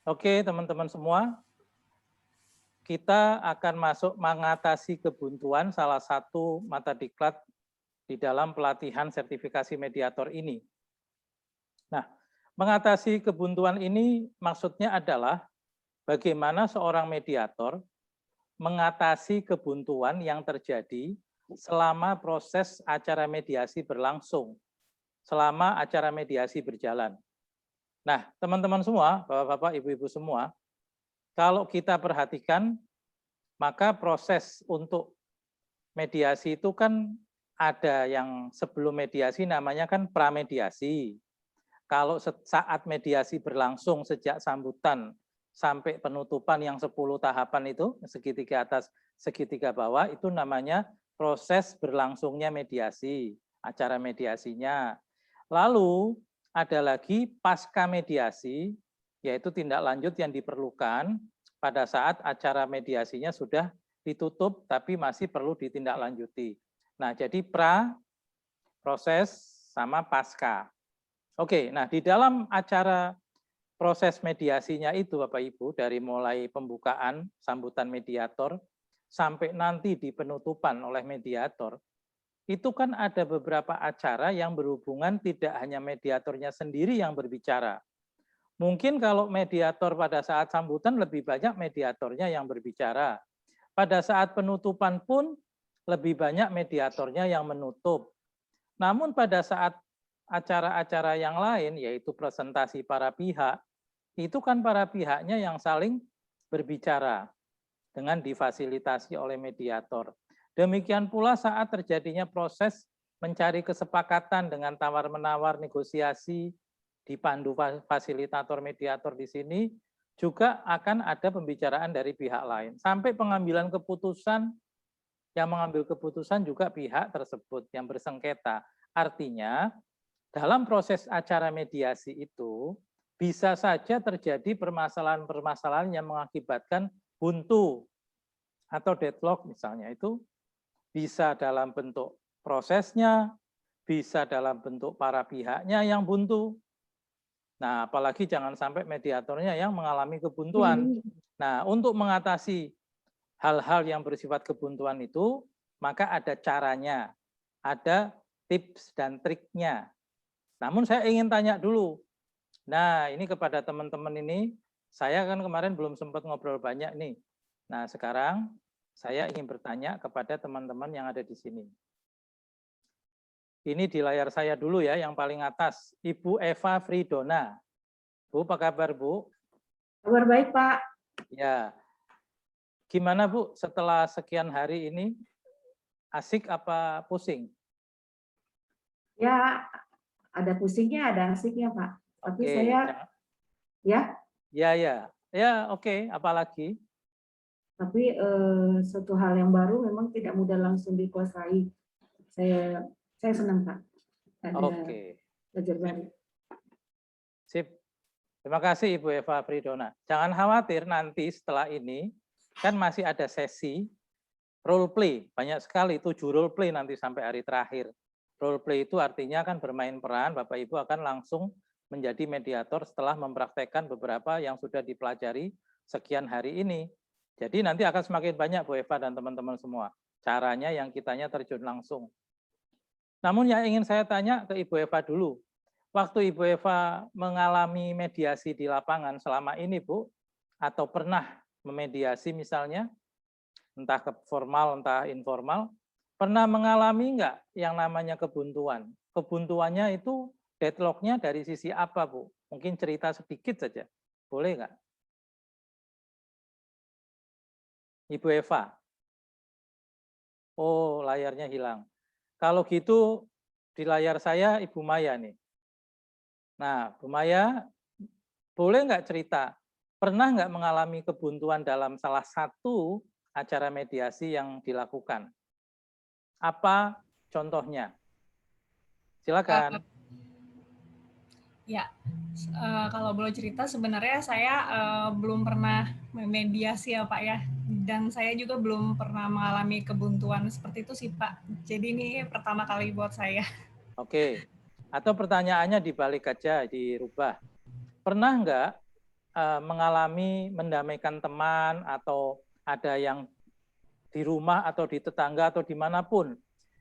Oke, teman-teman semua, kita akan masuk mengatasi kebuntuan salah satu mata diklat di dalam pelatihan sertifikasi mediator ini. Nah, mengatasi kebuntuan ini maksudnya adalah bagaimana seorang mediator mengatasi kebuntuan yang terjadi selama proses acara mediasi berlangsung, selama acara mediasi berjalan. Nah, teman-teman semua, Bapak-bapak, Ibu-ibu semua, kalau kita perhatikan, maka proses untuk mediasi itu kan ada yang sebelum mediasi namanya kan pramediasi. Kalau saat mediasi berlangsung sejak sambutan sampai penutupan yang 10 tahapan itu, segitiga atas, segitiga bawah, itu namanya proses berlangsungnya mediasi, acara mediasinya. Lalu ada lagi pasca mediasi, yaitu tindak lanjut yang diperlukan pada saat acara mediasinya sudah ditutup, tapi masih perlu ditindaklanjuti. Nah, jadi pra, proses, sama pasca. Oke, nah di dalam acara proses mediasinya itu Bapak Ibu, dari mulai pembukaan sambutan mediator sampai nanti di penutupan oleh mediator, itu kan ada beberapa acara yang berhubungan tidak hanya mediatornya sendiri yang berbicara. Mungkin kalau mediator pada saat sambutan lebih banyak mediatornya yang berbicara. Pada saat penutupan pun lebih banyak mediatornya yang menutup. Namun pada saat acara-acara yang lain, yaitu presentasi para pihak, itu kan para pihaknya yang saling berbicara dengan difasilitasi oleh mediator. Demikian pula saat terjadinya proses mencari kesepakatan dengan tawar-menawar negosiasi, dipandu fasilitator mediator di sini, juga akan ada pembicaraan dari pihak lain. Sampai pengambilan keputusan, yang mengambil keputusan juga pihak tersebut yang bersengketa. Artinya, dalam proses acara mediasi itu, bisa saja terjadi permasalahan-permasalahan yang mengakibatkan buntu atau deadlock misalnya, itu bisa dalam bentuk prosesnya, bisa dalam bentuk para pihaknya yang buntu. Nah, apalagi jangan sampai mediatornya yang mengalami kebuntuan. Nah, untuk mengatasi hal-hal yang bersifat kebuntuan itu, maka ada caranya, ada tips dan triknya. Namun saya ingin tanya dulu. Nah, ini kepada teman-teman ini, saya kan kemarin belum sempat ngobrol banyak nih. Nah, sekarang saya ingin bertanya kepada teman-teman yang ada di sini. Ini di layar saya dulu ya, yang paling atas. Ibu Eva Fridona. Bu, apa kabar Bu? Kabar baik, Pak. Ya. Gimana Bu, setelah sekian hari ini, asik apa pusing? Ya, ada pusingnya, ada asiknya, Pak. Tapi Oke, saya, ya. Ya, oke. Apalagi? Tapi satu hal yang baru memang tidak mudah langsung dikuasai. Saya senang, Pak. Ada Oke. belajar baru. Sip. Terima kasih Ibu Eva Fridona. Jangan khawatir, nanti setelah ini kan masih ada sesi role play. Banyak sekali, 7 role play nanti sampai hari terakhir. Role play itu artinya kan bermain peran, Bapak Ibu akan langsung menjadi mediator setelah mempraktekkan beberapa yang sudah dipelajari sekian hari ini. Jadi nanti akan semakin banyak Bu Eva dan teman-teman semua. Caranya yang kitanya terjun langsung. Namun yang ingin saya tanya ke Ibu Eva dulu. Waktu Ibu Eva mengalami mediasi di lapangan selama ini, Bu, atau pernah memediasi misalnya, entah formal, entah informal, pernah mengalami enggak yang namanya kebuntuan? Kebuntuannya itu deadlock-nya dari sisi apa, Bu? Mungkin cerita sedikit saja, boleh enggak? Ibu Eva? Oh, layarnya hilang. Kalau gitu, di layar saya Ibu Maya nih. Nah, Bu Maya, boleh nggak cerita, pernah nggak mengalami kebuntuan dalam salah satu acara mediasi yang dilakukan? Apa contohnya? Silakan. Ya, kalau boleh cerita sebenarnya saya belum pernah memediasi ya Pak ya, dan saya juga belum pernah mengalami kebuntuan seperti itu sih Pak. Jadi ini pertama kali buat saya. Oke, atau pertanyaannya dibalik aja, dirubah. Pernah nggak mengalami mendamaikan teman atau ada yang di rumah atau di tetangga atau dimanapun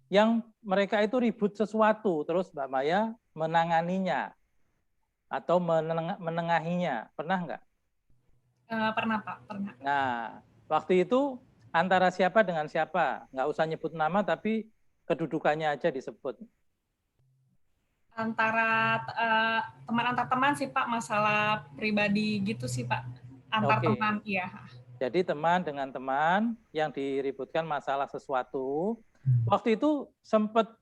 yang mereka itu ribut sesuatu, terus Mbak Maya menanganinya atau menengahinya, pernah nggak? Pernah Pak, pernah. Nah, waktu itu antara siapa dengan siapa? Nggak usah nyebut nama, tapi kedudukannya aja disebut. Antara teman antar teman sih Pak, masalah pribadi gitu sih Pak, antar Oke. teman, iya. Jadi teman dengan teman yang diributkan masalah sesuatu, waktu itu sempat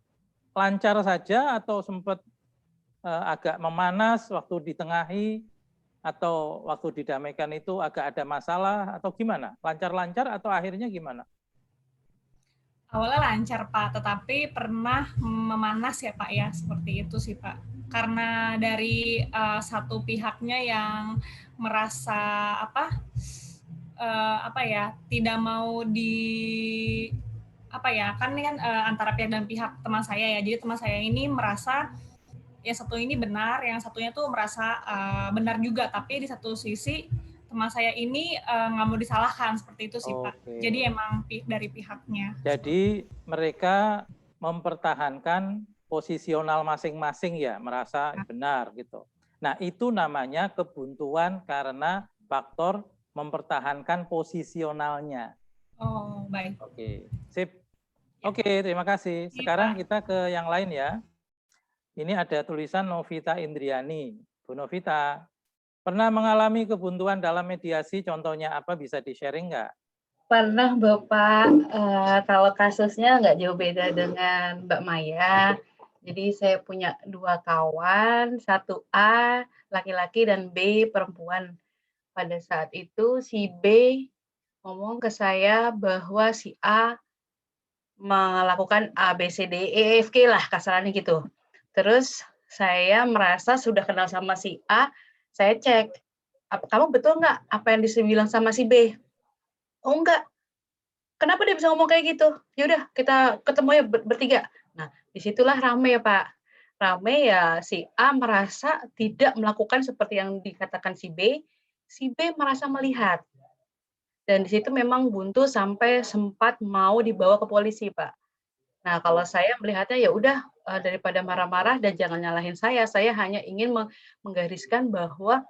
lancar saja atau sempat agak memanas waktu ditengahi atau waktu didamaikan itu agak ada masalah atau gimana? Lancar-lancar atau akhirnya gimana? Awalnya lancar Pak, tetapi pernah memanas ya Pak ya, seperti itu sih Pak. Karena dari satu pihaknya yang merasa apa ya, tidak mau kan ini kan antara pihak dan pihak teman saya ya. Jadi teman saya ini merasa yang satu ini benar, yang satunya tuh merasa benar juga, tapi di satu sisi teman saya ini nggak mau disalahkan, seperti itu sih Pak. Oke. Jadi emang dari pihaknya. Jadi mereka mempertahankan posisional masing-masing ya, merasa benar gitu. Nah, itu namanya kebuntuan karena faktor mempertahankan posisionalnya. Oh, baik. Oke, sip. Oke, terima kasih. Sekarang kita ke yang lain ya. Ini ada tulisan Novita Indriani. Bu Novita, pernah mengalami kebuntuan dalam mediasi, contohnya apa, bisa di-sharing nggak? Pernah Bapak, kalau kasusnya nggak jauh beda dengan Mbak Maya. Jadi saya punya 2 kawan, 1 A laki-laki dan B perempuan. Pada saat itu si B ngomong ke saya bahwa si A melakukan A, B, C, D, E, F, G lah kasarannya gitu. Terus saya merasa sudah kenal sama si A, saya cek, "Kamu betul nggak apa yang dibilang sama si B?" "Oh enggak." "Kenapa dia bisa ngomong kayak gitu?" "Ya udah kita ketemu ya bertiga." Nah, disitulah rame ya Pak. Rame ya si A merasa tidak melakukan seperti yang dikatakan si B merasa melihat. Dan di situ memang buntu sampai sempat mau dibawa ke polisi, Pak. Nah, kalau saya melihatnya ya udah daripada marah-marah dan jangan nyalahin saya hanya ingin menggariskan bahwa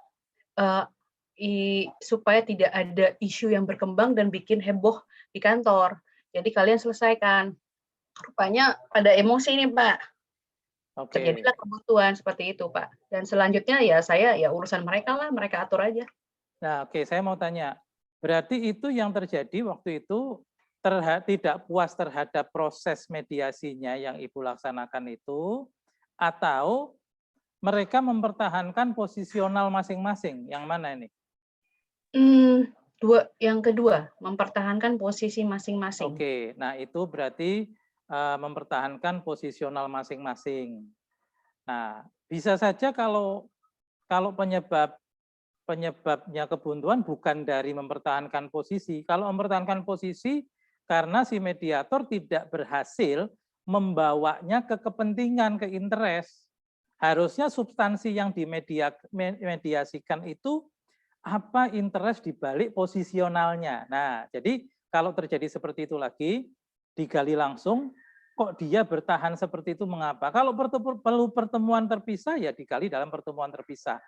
supaya tidak ada isu yang berkembang dan bikin heboh di kantor. Jadi kalian selesaikan. Rupanya pada emosi nih, Pak. Oke. Terjadilah kebuntuan seperti itu, Pak. Dan selanjutnya ya saya ya urusan mereka lah, mereka atur aja. Nah, oke, saya mau tanya. Berarti itu yang terjadi waktu itu tidak puas terhadap proses mediasinya yang Ibu laksanakan itu, atau mereka mempertahankan posisional masing-masing? Yang mana ini? Yang kedua, mempertahankan posisi masing-masing. Oke, nah itu berarti mempertahankan posisional masing-masing. Nah, bisa saja kalau penyebabnya kebuntuan bukan dari mempertahankan posisi. Kalau mempertahankan posisi karena si mediator tidak berhasil membawanya ke kepentingan, ke interest. Harusnya substansi yang dimediasikan itu apa interest di balik posisionalnya. Nah, jadi kalau terjadi seperti itu lagi, digali langsung, kok dia bertahan seperti itu mengapa? Kalau perlu pertemuan terpisah, ya digali dalam pertemuan terpisah.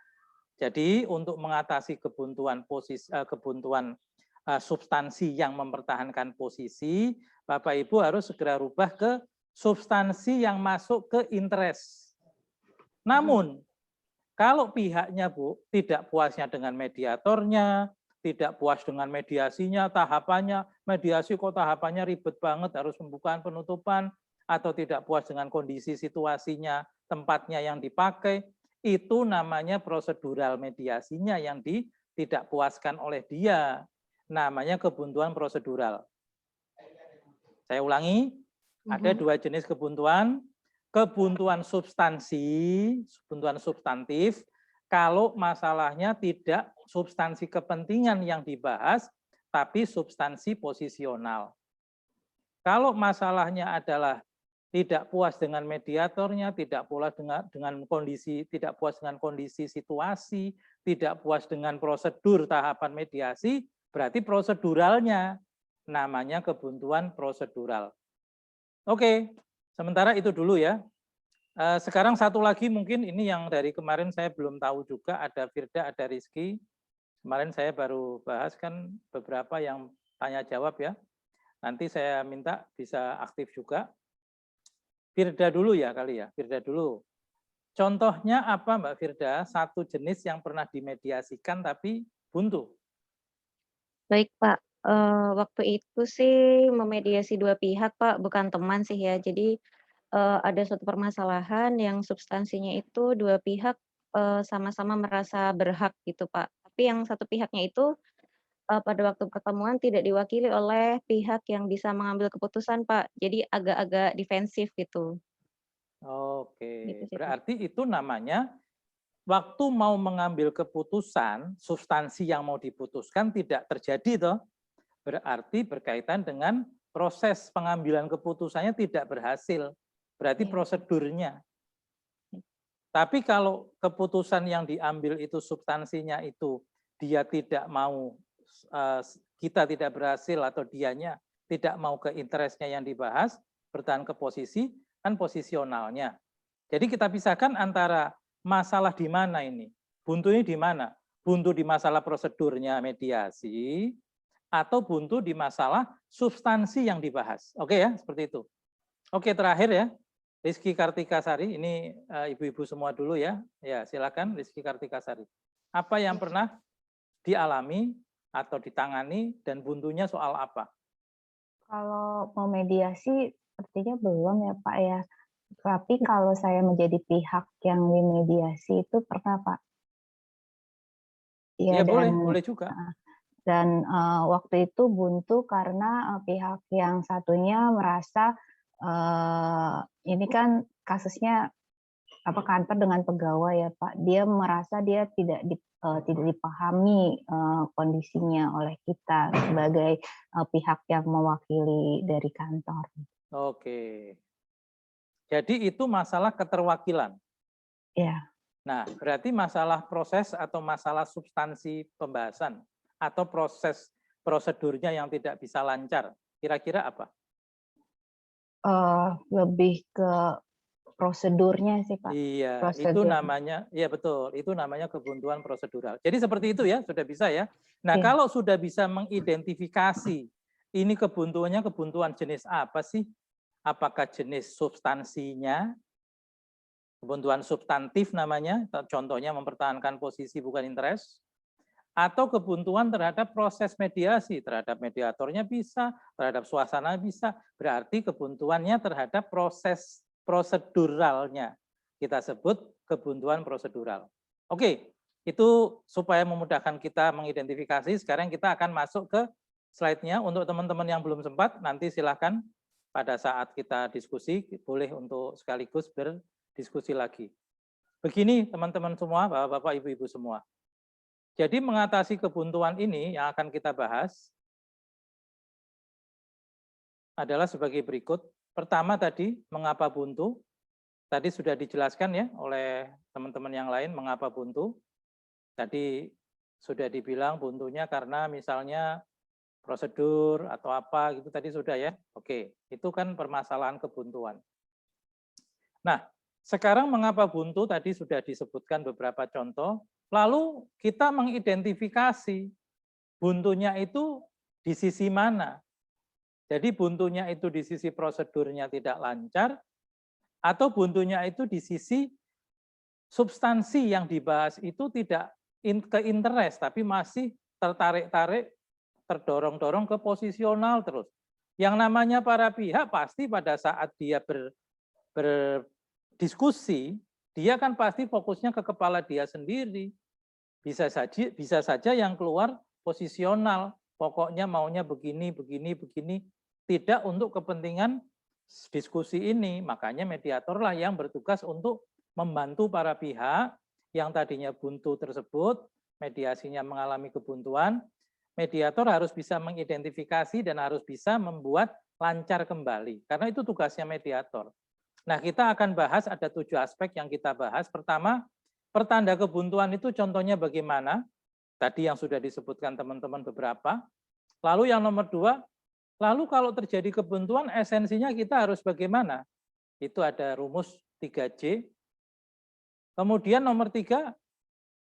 Jadi untuk mengatasi kebuntuan substansi yang mempertahankan posisi, Bapak Ibu harus segera rubah ke substansi yang masuk ke interest. Namun kalau pihaknya Bu tidak puasnya dengan mediatornya, tidak puas dengan mediasinya, tahapannya, mediasi kok tahapannya ribet banget, harus pembukaan penutupan, atau tidak puas dengan kondisi situasinya, tempatnya yang dipakai, itu namanya prosedural mediasinya yang tidak puaskan oleh dia. Namanya kebuntuan prosedural. Saya ulangi, ada 2 jenis kebuntuan. Kebuntuan substansi, kebuntuan substantif, kalau masalahnya tidak substansi kepentingan yang dibahas, tapi substansi posisional. Kalau masalahnya adalah tidak puas dengan mediatornya, tidak puas tidak puas dengan kondisi situasi, tidak puas dengan prosedur tahapan mediasi, berarti proseduralnya namanya kebuntuan prosedural. Oke, sementara itu dulu ya. Sekarang satu lagi mungkin ini yang dari kemarin saya belum tahu juga, ada Firda, ada Rizky. Kemarin saya baru bahas kan beberapa yang tanya jawab ya. Nanti saya minta bisa aktif juga. Firda dulu ya kali ya, Firda dulu. Contohnya apa Mbak Firda? Satu jenis yang pernah dimediasikan tapi buntu. Baik Pak, waktu itu sih memediasi dua pihak Pak, bukan teman sih ya. Jadi ada suatu permasalahan yang substansinya itu dua pihak sama-sama merasa berhak gitu Pak. Tapi yang satu pihaknya itu pada waktu pertemuan tidak diwakili oleh pihak yang bisa mengambil keputusan Pak. Jadi agak-agak defensif gitu. Gitu Oke, sih Pak. berarti itu namanya waktu mau mengambil keputusan, substansi yang mau diputuskan tidak terjadi toh. Berarti berkaitan dengan proses pengambilan keputusannya tidak berhasil. Berarti Iya. prosedurnya. Tapi kalau keputusan yang diambil itu substansinya itu dia tidak mau, kita tidak berhasil atau dianya tidak mau ke interestnya yang dibahas, bertahan ke posisi, kan posisionalnya. Jadi kita pisahkan antara masalah di mana ini, buntunya di mana? Buntu di masalah prosedurnya mediasi, atau buntu di masalah substansi yang dibahas. Oke ya, seperti itu. Oke, terakhir ya. Rizky Kartika Sari, ini ibu-ibu semua dulu ya. Ya, silakan Rizky Kartika Sari. Apa yang pernah dialami atau ditangani dan buntunya soal apa? Kalau mau mediasi sepertinya belum ya Pak ya. Tapi kalau saya menjadi pihak yang dimediasi itu pernah Pak. Ya, Ya, boleh juga. Dan waktu itu buntu karena pihak yang satunya merasa ini kan kasusnya kantor dengan pegawai ya Pak. Dia merasa dia tidak dipahami kondisinya oleh kita sebagai pihak yang mewakili dari kantor. Oke. Jadi itu masalah keterwakilan. Ya. Nah, berarti masalah proses atau masalah substansi pembahasan atau proses prosedurnya yang tidak bisa lancar. Kira-kira apa? Lebih ke prosedurnya sih Pak. Iya, Prosedur. itu namanya, iya betul, itu namanya kebuntuan prosedural. Jadi seperti itu ya, sudah bisa ya. Nah, Iya. kalau sudah bisa mengidentifikasi ini kebuntuannya kebuntuan jenis apa sih? Apakah jenis substansinya, kebuntuan substantif namanya, contohnya mempertahankan posisi bukan interest, atau kebuntuan terhadap proses mediasi, terhadap mediatornya bisa, terhadap suasana bisa, berarti kebuntuannya terhadap proses proseduralnya. Kita sebut kebuntuan prosedural. Oke, itu supaya memudahkan kita mengidentifikasi, sekarang kita akan masuk ke slide-nya. Untuk teman-teman yang belum sempat, nanti silakan pada saat kita diskusi, boleh untuk sekaligus berdiskusi lagi. Begini teman-teman semua, bapak-bapak, ibu-ibu semua. Jadi mengatasi kebuntuan ini yang akan kita bahas adalah sebagai berikut. Pertama tadi, mengapa buntu? Tadi sudah dijelaskan ya oleh teman-teman yang lain mengapa buntu. Tadi sudah dibilang buntunya karena misalnya prosedur atau apa gitu tadi sudah ya. Oke, itu kan permasalahan kebuntuan. Nah, sekarang mengapa buntu tadi sudah disebutkan beberapa contoh. Lalu kita mengidentifikasi buntunya itu di sisi mana. Jadi buntunya itu di sisi prosedurnya tidak lancar, atau buntunya itu di sisi substansi yang dibahas itu tidak ke interest, tapi masih tertarik-tarik, terdorong-dorong ke posisional terus. Yang namanya para pihak pasti pada saat dia berdiskusi, dia kan pasti fokusnya ke kepala dia sendiri. Bisa saja yang keluar posisional, pokoknya maunya begini, begini, begini, tidak untuk kepentingan diskusi ini. Makanya mediatorlah yang bertugas untuk membantu para pihak yang tadinya buntu tersebut, mediasinya mengalami kebuntuan, mediator harus bisa mengidentifikasi dan harus bisa membuat lancar kembali. Karena itu tugasnya mediator. Nah, kita akan bahas ada 7 aspek yang kita bahas. Pertama, pertanda kebuntuan itu contohnya bagaimana? Tadi yang sudah disebutkan teman-teman beberapa. Lalu yang nomor 2, lalu kalau terjadi kebuntuan esensinya kita harus bagaimana? Itu ada rumus 3J. Kemudian nomor 3,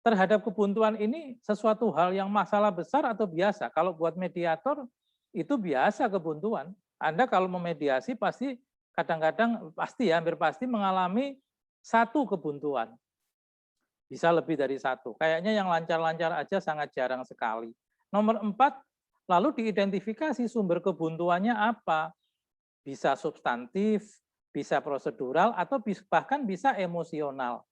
terhadap kebuntuan ini sesuatu hal yang masalah besar atau biasa? Kalau buat mediator itu biasa kebuntuan. Anda kalau memediasi pasti kadang-kadang pasti ya, hampir pasti mengalami satu kebuntuan. Bisa lebih dari satu. Kayaknya yang lancar-lancar aja sangat jarang sekali. Nomor 4, lalu diidentifikasi sumber kebuntuannya apa? Bisa substantif, bisa prosedural, atau bahkan bisa emosional.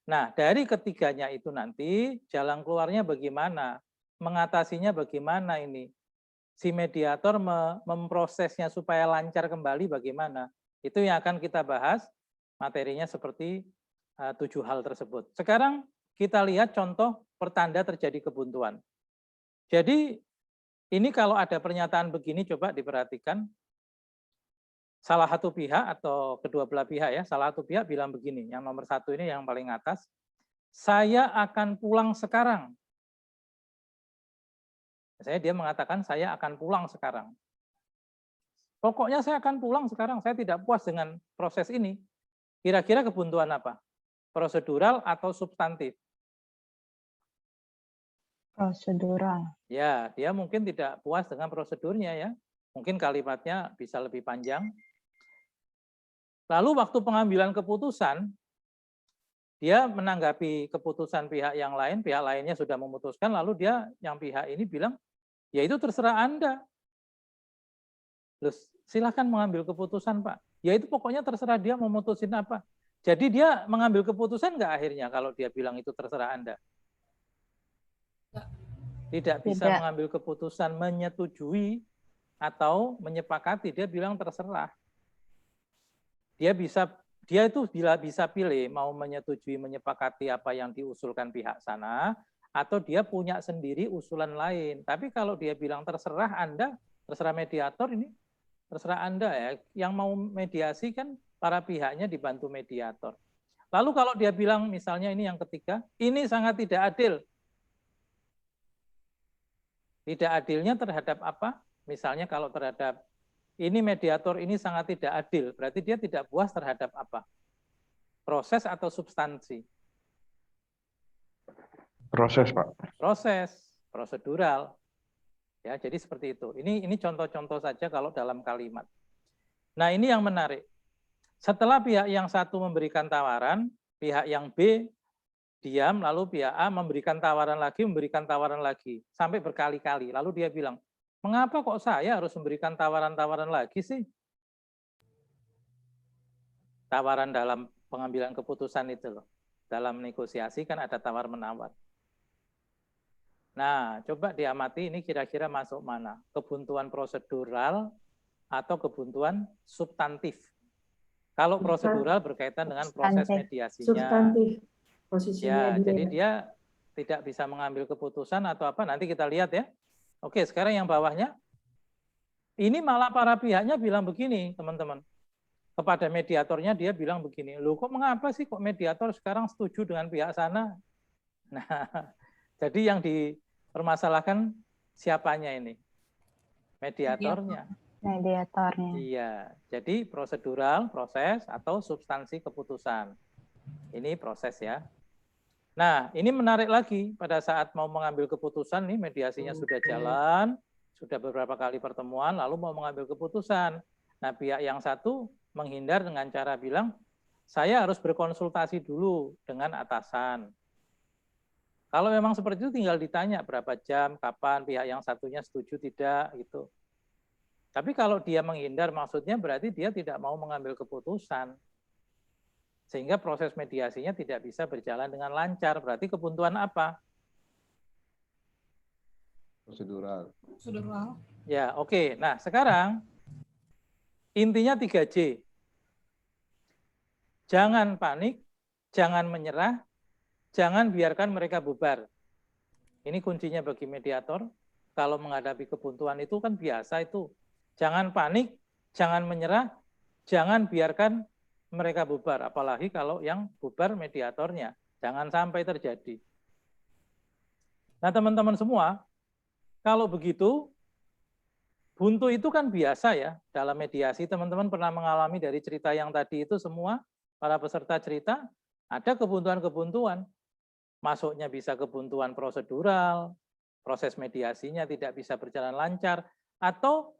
Nah, dari ketiganya itu nanti jalan keluarnya bagaimana? Mengatasinya bagaimana ini? Si mediator memprosesnya supaya lancar kembali bagaimana? Itu yang akan kita bahas, materinya seperti 7 hal tersebut. Sekarang kita lihat contoh pertanda terjadi kebuntuan. Jadi ini kalau ada pernyataan begini coba diperhatikan. Salah satu pihak atau kedua belah pihak ya, salah satu pihak bilang begini, yang nomor 1 ini yang paling atas, saya akan pulang sekarang. Dia mengatakan saya akan pulang sekarang. Pokoknya saya akan pulang sekarang, saya tidak puas dengan proses ini. Kira-kira kebuntuan apa? Prosedural atau substantif? Prosedural. Ya, dia mungkin tidak puas dengan prosedurnya ya. Mungkin kalimatnya bisa lebih panjang. Lalu waktu pengambilan keputusan, dia menanggapi keputusan pihak yang lain, pihak lainnya sudah memutuskan, lalu dia yang pihak ini bilang, ya itu terserah Anda. Loh, silahkan mengambil keputusan Pak. Ya itu pokoknya terserah dia mau mutusin apa. Jadi dia mengambil keputusan nggak akhirnya kalau dia bilang itu terserah Anda? Tidak bisa mengambil keputusan menyetujui atau menyepakati, dia bilang terserah. Dia itu bila bisa pilih mau menyetujui menyepakati apa yang diusulkan pihak sana atau dia punya sendiri usulan lain. Tapi kalau dia bilang terserah Anda, terserah mediator ini, terserah Anda ya. Yang mau mediasi kan para pihaknya dibantu mediator. Lalu kalau dia bilang misalnya ini yang ketiga, ini sangat tidak adil. Tidak adilnya terhadap apa? Misalnya kalau terhadap ini mediator ini sangat tidak adil, berarti dia tidak puas terhadap apa? Proses atau substansi? Proses, Pak. Proses, prosedural. Ya, jadi seperti itu. Ini contoh-contoh saja kalau dalam kalimat. Nah, ini yang menarik. Setelah pihak yang satu memberikan tawaran, pihak yang B diam, lalu pihak A memberikan tawaran lagi, sampai berkali-kali. Lalu dia bilang, mengapa kok saya harus memberikan tawaran-tawaran lagi sih? Tawaran dalam pengambilan keputusan itu loh. Dalam negosiasi kan ada tawar-menawar. Nah, coba diamati ini kira-kira masuk mana? Kebuntuan prosedural atau kebuntuan substantif? Kalau prosedural berkaitan dengan proses mediasinya. Substantif. Posisinya ya, jadi dia tidak bisa mengambil keputusan atau apa, nanti kita lihat ya. Oke, sekarang yang bawahnya, ini malah para pihaknya bilang begini, teman-teman. Kepada mediatornya dia bilang begini, loh kok mengapa sih kok mediator sekarang setuju dengan pihak sana? Nah, jadi yang dipermasalahkan siapanya ini? Mediatornya. Mediatornya. Iya, jadi prosedural, proses, atau substansi keputusan. Ini proses ya. Nah, ini menarik lagi pada saat mau mengambil keputusan nih, mediasinya sudah jalan, sudah beberapa kali pertemuan, lalu mau mengambil keputusan. Nah, pihak yang satu menghindar dengan cara bilang, saya harus berkonsultasi dulu dengan atasan. Kalau memang seperti itu tinggal ditanya berapa jam, kapan, pihak yang satunya setuju tidak, gitu. Tapi kalau dia menghindar, maksudnya berarti dia tidak mau mengambil keputusan. Sehingga proses mediasinya tidak bisa berjalan dengan lancar. Berarti kebuntuan apa? Prosedural. Prosedural. Ya, oke. Nah, sekarang intinya 3J. Jangan panik, jangan menyerah, jangan biarkan mereka bubar. Ini kuncinya bagi mediator. Kalau menghadapi kebuntuan itu kan biasa itu. Jangan panik, jangan menyerah, jangan biarkan mereka bubar, apalagi kalau yang bubar mediatornya. Jangan sampai terjadi. Nah, teman-teman semua, kalau begitu, buntu itu kan biasa ya dalam mediasi. Teman-teman pernah mengalami dari cerita yang tadi itu semua, para peserta cerita, ada kebuntuan-kebuntuan. Masuknya bisa kebuntuan prosedural, proses mediasinya tidak bisa berjalan lancar, atau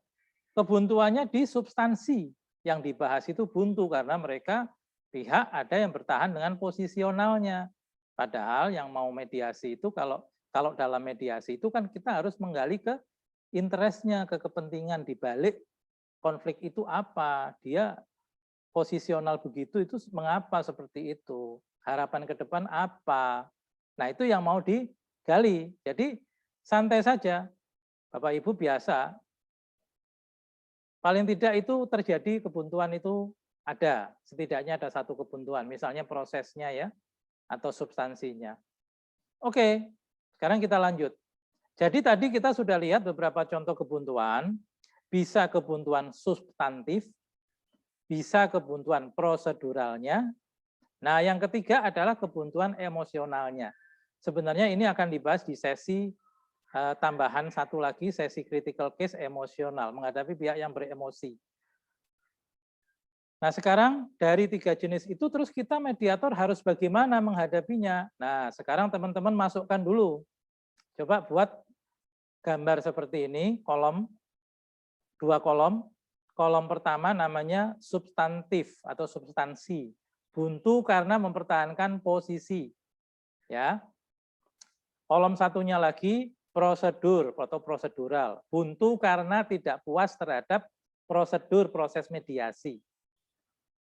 kebuntuannya di substansi yang dibahas itu buntu karena mereka pihak ada yang bertahan dengan posisionalnya. Padahal yang mau mediasi itu kalau dalam mediasi itu kan kita harus menggali ke interestnya, ke kepentingan di balik konflik itu apa, dia posisional begitu itu mengapa seperti itu, harapan ke depan apa. Nah, itu yang mau digali. Jadi santai saja, Bapak Ibu biasa. Paling tidak itu terjadi kebuntuan itu ada, setidaknya ada satu kebuntuan, misalnya prosesnya ya, atau substansinya. Oke, sekarang kita lanjut. Jadi tadi kita sudah lihat beberapa contoh kebuntuan, bisa kebuntuan substantif, bisa kebuntuan proseduralnya. Nah, yang ketiga adalah kebuntuan emosionalnya. Sebenarnya ini akan dibahas di sesi tambahan satu lagi, sesi critical case emosional, menghadapi pihak yang beremosi. Nah, sekarang dari 3 jenis itu terus kita mediator harus bagaimana menghadapinya. Nah, sekarang teman-teman masukkan dulu. Coba buat gambar seperti ini, kolom, 2 kolom. Kolom pertama namanya substantif atau substansi. Buntu karena mempertahankan posisi. Ya. Kolom satunya lagi prosedur atau prosedural. Buntu karena tidak puas terhadap prosedur proses mediasi.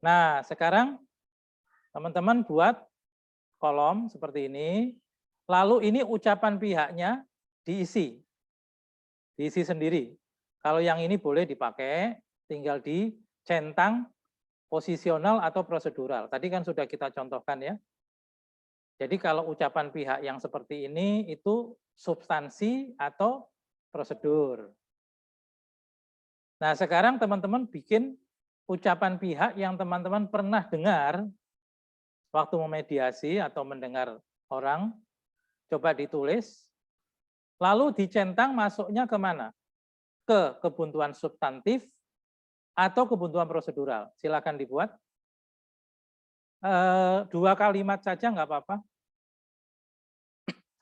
Nah, sekarang teman-teman buat kolom seperti ini. Lalu ini ucapan pihaknya diisi. Diisi sendiri. Kalau yang ini boleh dipakai, tinggal dicentang posisional atau prosedural. Tadi kan sudah kita contohkan ya. Jadi kalau ucapan pihak yang seperti ini itu substansi atau prosedur. Nah, sekarang teman-teman bikin ucapan pihak yang teman-teman pernah dengar waktu memediasi atau mendengar orang, coba ditulis, lalu dicentang masuknya kemana? Ke kebuntuan substantif atau kebuntuan prosedural. Silakan dibuat. 2 kalimat saja nggak apa-apa.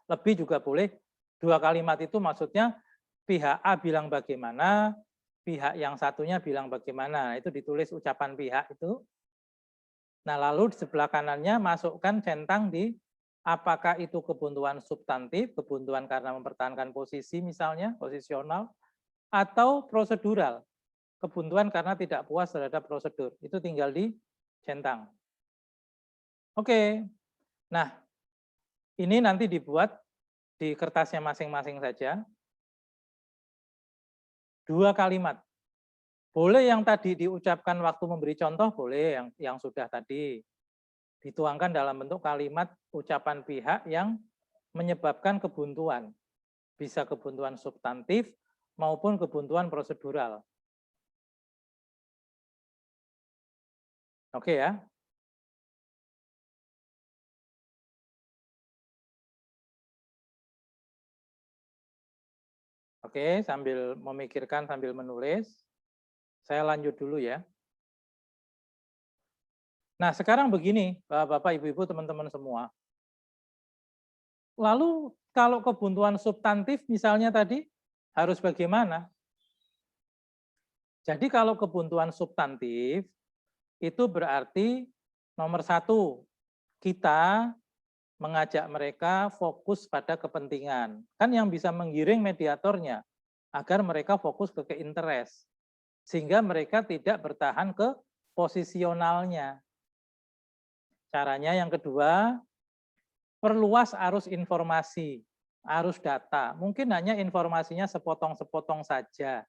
Lebih juga boleh. 2 kalimat itu maksudnya pihak A bilang bagaimana, pihak yang satunya bilang bagaimana. Itu ditulis ucapan pihak itu. Nah, lalu di sebelah kanannya masukkan centang di apakah itu kebuntuan substantif, kebuntuan karena mempertahankan posisi misalnya, posisional, atau prosedural, kebuntuan karena tidak puas terhadap prosedur. Itu tinggal dicentang. Oke, nah ini nanti dibuat di kertasnya masing-masing saja. 2 kalimat. Boleh yang tadi diucapkan waktu memberi contoh, boleh yang sudah tadi. Dituangkan dalam bentuk kalimat ucapan pihak yang menyebabkan kebuntuan. Bisa kebuntuan substantif maupun kebuntuan prosedural. Oke ya. Oke, sambil memikirkan, sambil menulis, saya lanjut dulu ya. Nah, sekarang begini, Bapak, Ibu-Ibu, teman-teman semua. Lalu, kalau kebuntuan substantif misalnya tadi, harus bagaimana? Jadi, kalau kebuntuan substantif, itu berarti nomor 1, kita mengajak mereka fokus pada kepentingan. Kan yang bisa menggiring mediatornya, agar mereka fokus ke interest. Sehingga mereka tidak bertahan ke posisionalnya. Caranya yang kedua, perluas arus informasi, arus data. Mungkin hanya informasinya sepotong-sepotong saja.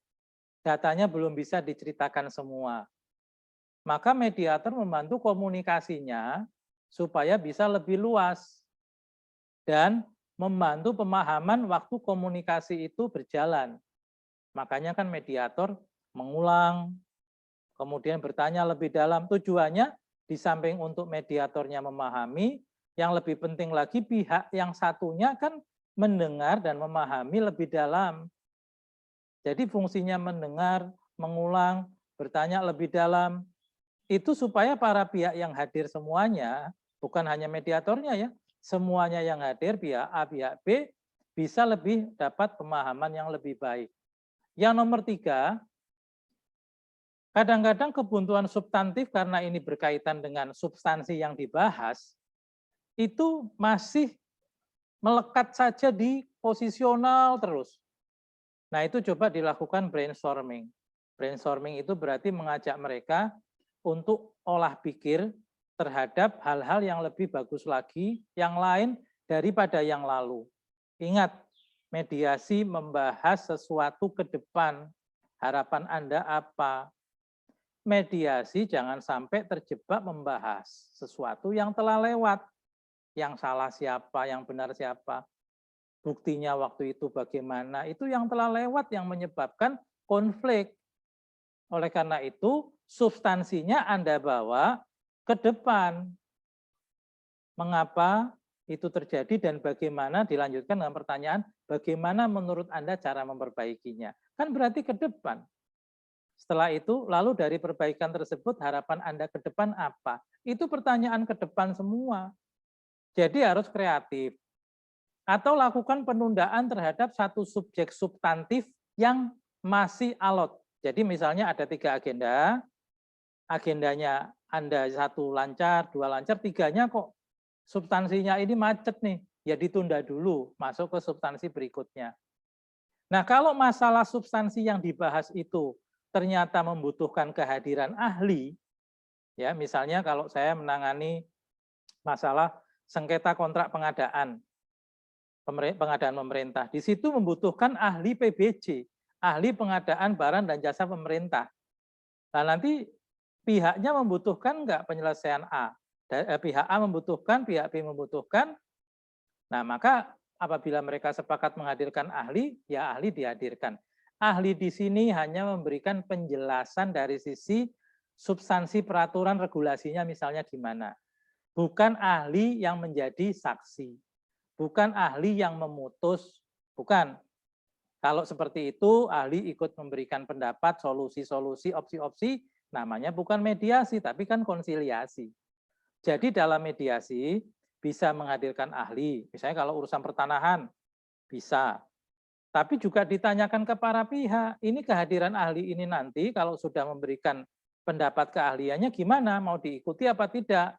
Datanya belum bisa diceritakan semua. Maka mediator membantu komunikasinya supaya bisa lebih luas. Dan membantu pemahaman waktu komunikasi itu berjalan. Makanya kan mediator mengulang, Kemudian bertanya lebih dalam, tujuannya di samping untuk mediatornya memahami, yang lebih penting lagi pihak yang satunya kan mendengar dan memahami lebih dalam. Jadi fungsinya mendengar, mengulang, bertanya lebih dalam, itu supaya para pihak yang hadir semuanya, bukan hanya mediatornya ya, semuanya yang hadir, pihak A, pihak B, bisa lebih dapat pemahaman yang lebih baik. Yang nomor 3, kadang-kadang kebuntuan substantif karena ini berkaitan dengan substansi yang dibahas, itu masih melekat saja di posisional terus. Nah, itu coba dilakukan brainstorming. Brainstorming itu berarti mengajak mereka untuk olah pikir terhadap hal-hal yang lebih bagus lagi, yang lain daripada yang lalu. Ingat, mediasi membahas sesuatu ke depan. Harapan Anda apa? Mediasi jangan sampai terjebak membahas sesuatu yang telah lewat. Yang salah siapa, yang benar siapa. Buktinya waktu itu bagaimana, itu yang telah lewat yang menyebabkan konflik. Oleh karena itu, substansinya Anda bawa ke depan. Mengapa itu terjadi dan bagaimana, dilanjutkan dengan pertanyaan, bagaimana menurut Anda cara memperbaikinya? Kan berarti ke depan. Setelah itu, lalu dari perbaikan tersebut, harapan Anda ke depan apa? Itu pertanyaan ke depan semua. Jadi harus kreatif. Atau lakukan penundaan terhadap satu subjek substantif yang masih alot. Jadi misalnya ada 3 agenda, agendanya Anda 1 lancar, 2 lancar, 3-nya kok substansinya ini macet nih, ya ditunda dulu, masuk ke substansi berikutnya. Nah, kalau masalah substansi yang dibahas itu ternyata membutuhkan kehadiran ahli, ya misalnya kalau saya menangani masalah sengketa kontrak pengadaan pemerintah, di situ membutuhkan ahli PBJ, ahli pengadaan barang dan jasa pemerintah. Nah, nanti pihaknya membutuhkan enggak penyelesaian A, pihak A membutuhkan, pihak B membutuhkan. Nah, maka apabila mereka sepakat menghadirkan ahli, ya ahli dihadirkan. Ahli di sini hanya memberikan penjelasan dari sisi substansi peraturan regulasinya misalnya di mana. Bukan ahli yang menjadi saksi. Bukan ahli yang memutus. Bukan. Kalau seperti itu, ahli ikut memberikan pendapat, solusi-solusi, opsi-opsi, namanya bukan mediasi, tapi kan konsiliasi. Jadi dalam mediasi bisa menghadirkan ahli. Misalnya kalau urusan pertanahan, bisa. Tapi juga ditanyakan ke para pihak, ini kehadiran ahli ini nanti kalau sudah memberikan pendapat keahliannya gimana, mau diikuti apa tidak.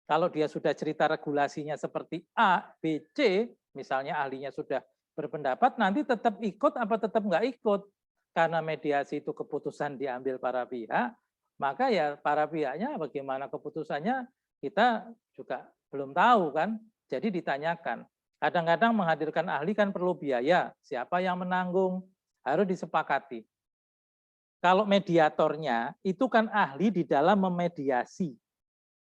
Kalau dia sudah cerita regulasinya seperti A, B, C, misalnya ahlinya sudah berpendapat, nanti tetap ikut apa tetap nggak ikut. Karena mediasi itu keputusan diambil para pihak, maka ya para pihaknya bagaimana keputusannya kita juga belum tahu kan. Jadi ditanyakan. Kadang-kadang menghadirkan ahli kan perlu biaya. Siapa yang menanggung? Harus disepakati. Kalau mediatornya itu kan ahli di dalam memediasi.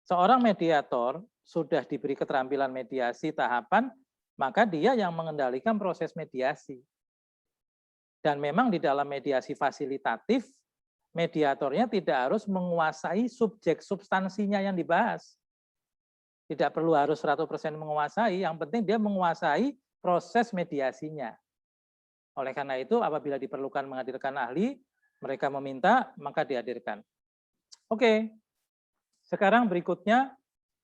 Seorang mediator sudah diberi keterampilan mediasi tahapan, maka dia yang mengendalikan proses mediasi. Dan memang di dalam mediasi fasilitatif, mediatornya tidak harus menguasai subjek substansinya yang dibahas. Tidak perlu harus 100% menguasai, yang penting dia menguasai proses mediasinya. Oleh karena itu, apabila diperlukan menghadirkan ahli, mereka meminta, maka dihadirkan. Oke, sekarang berikutnya,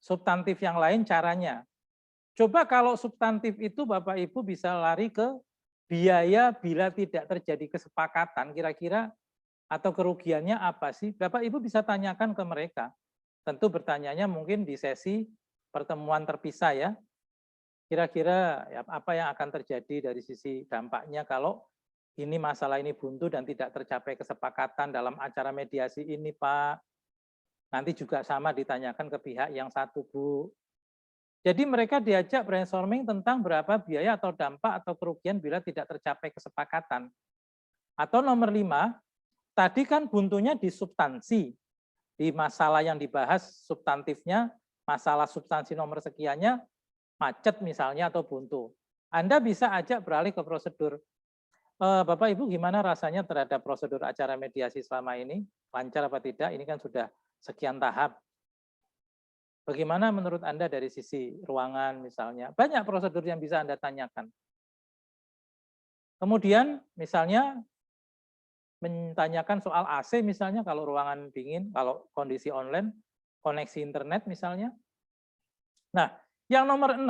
substantif yang lain caranya. Coba kalau substantif itu Bapak Ibu bisa lari ke biaya bila tidak terjadi kesepakatan, kira-kira atau kerugiannya apa sih? Bapak Ibu bisa tanyakan ke mereka. Tentu bertanyanya mungkin di sesi pertemuan terpisah ya. Kira-kira apa yang akan terjadi dari sisi dampaknya kalau ini masalah ini buntu dan tidak tercapai kesepakatan dalam acara mediasi ini, Pak. Nanti juga sama ditanyakan ke pihak yang satu, Bu. Jadi mereka diajak brainstorming tentang berapa biaya atau dampak atau kerugian bila tidak tercapai kesepakatan. Atau nomor 5, tadi kan buntunya di substansi. Di masalah yang dibahas substantifnya, masalah substansi nomor sekiannya, macet misalnya atau buntu. Anda bisa ajak beralih ke prosedur. Bapak Ibu gimana rasanya terhadap prosedur acara mediasi selama ini? lancar apa tidak, ini kan sudah sekian tahap. Bagaimana menurut Anda dari sisi ruangan misalnya? Banyak prosedur yang bisa Anda tanyakan. Kemudian misalnya menanyakan soal AC misalnya kalau ruangan dingin, kalau kondisi online, koneksi internet misalnya. Nah, yang nomor 6,